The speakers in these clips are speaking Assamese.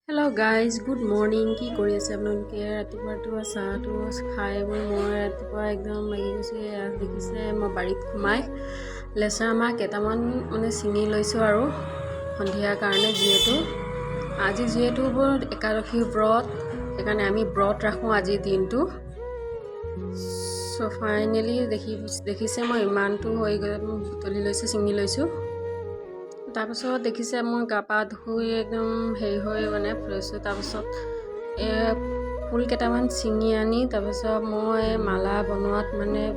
Hello' guys good morning. কি কৰি আছে আপোনালোকে? ৰাতিপুৱা চাহটো খাই মই ৰাতিপুৱা একদম লাগি গৈছোঁ। দেখিছে মই বাৰীত সোমাই লেচেৰা মাহ কেইটামান ছিঙি লৈছোঁ আৰু সন্ধিয়াৰ কাৰণে, আজি যিহেতু একাদশী ব্ৰত, সেইকাৰণে আমি ব্ৰত ৰাখোঁ আজিৰ দিনটো। চ' ফাইনেলি দেখিছে মই ইমানটো হৈ গ'ল, বুটলি লৈছোঁ, ছিঙি লৈছোঁ। তাৰপিছত দেখিছে মই গা পা ধুই একদম হেৰি হৈ ফুৰিছোঁ। তাৰপিছত ফুল কেইটামান ছিঙি আনি তাৰপিছত মই মালা বনোৱাত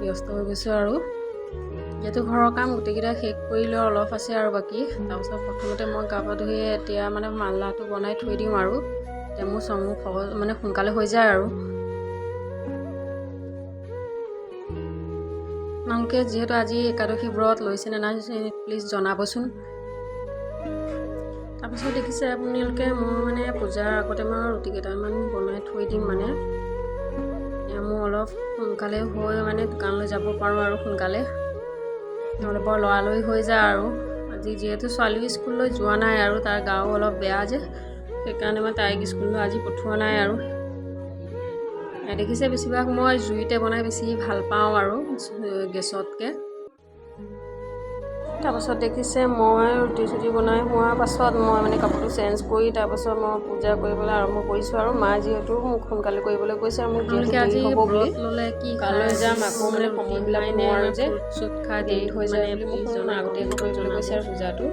ব্যস্ত হৈ গৈছোঁ আৰু যিহেতু ঘৰৰ কাম গোটেইকেইটা শেষ কৰিলেও অলপ আছে আৰু বাকী। তাৰপিছত প্ৰথমতে মই গা পা ধুই এতিয়া মালাটো বনাই থৈ দিওঁ আৰু এতিয়া মোৰ সহজ সোনকালে হৈ যায় আৰু। আপোনালোকে যিহেতু আজি একাদশী ব্ৰত লৈছে নে নাই প্লিজ জনাবচোন। তাৰপিছত দেখিছে আপোনালোকে মই পূজাৰ আগতে মই ৰুটি কেইটামান বনাই থৈ দিম। মোৰ অলপ সোনকালে হৈ দোকানলৈ যাব পাৰোঁ আৰু সোনকালে, নহ'লে বৰ লৰালৰি হৈ যায় আৰু। আজি যিহেতু ছোৱালীও স্কুললৈ যোৱা নাই আৰু তাৰ গাও অলপ বেয়া যে, সেইকাৰণে মই তাইক স্কুললৈ আজি পঠোৱা নাই আৰু। দেখিছে বেছিভাগ মই জুইতে বনাই বেছি ভাল পাওঁ আৰু গেছতকৈ। তাৰপাছত দেখিছে মই ৰুটি চুটি বনাই হোৱাৰ পাছত মই কাপোৰটো চেঞ্জ কৰি তাৰপাছত মই পূজা কৰিবলৈ আৰম্ভ কৰিছোঁ আৰু। মা যিহেতু মোক সোনকালে কৰিবলৈ কৈছে আৰু মোক যিহেতু দেৰি হ'ব বুলি, কালৈ যাম আকৌ সময়বিলাক নোৱাৰোঁ যে, দেৰি হৈ যায় বুলি মোক আগতীয়াকৈ কৰিবলৈ কৈছে আৰু পূজাটো।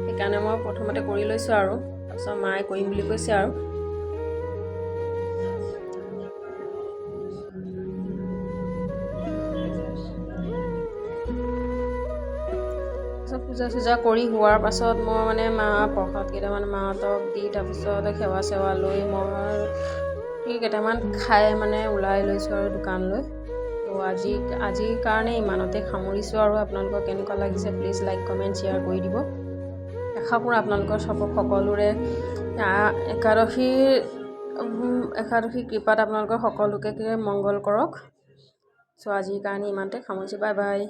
সেইকাৰণে মই প্ৰথমতে কৰি লৈছোঁ আৰু তাৰপিছত মায়ে কৰিম বুলি কৈছে আৰু। পূজা চূজা কৰি হোৱাৰ পাছত মই প্ৰসাদ কেইটামান মাহঁতক দি তাৰপিছত সেৱা চেৱা লৈ মই কেইটামান খাই ওলাই লৈছোঁ আৰু দোকানলৈ। ত' আজিৰ কাৰণে ইমানতে সামৰিছোঁ আৰু। আপোনালোকৰ কেনেকুৱা লাগিছে প্লিজ লাইক কমেণ্ট শ্বেয়াৰ কৰি দিব। আশা কৰোঁ আপোনালোকৰ সকলোৰে একাদশী কৃপাত আপোনালোকৰ সকলোকে মংগল কৰক। চ' আজিৰ কাৰণে ইমানতে সামৰিছোঁ। Bye bye.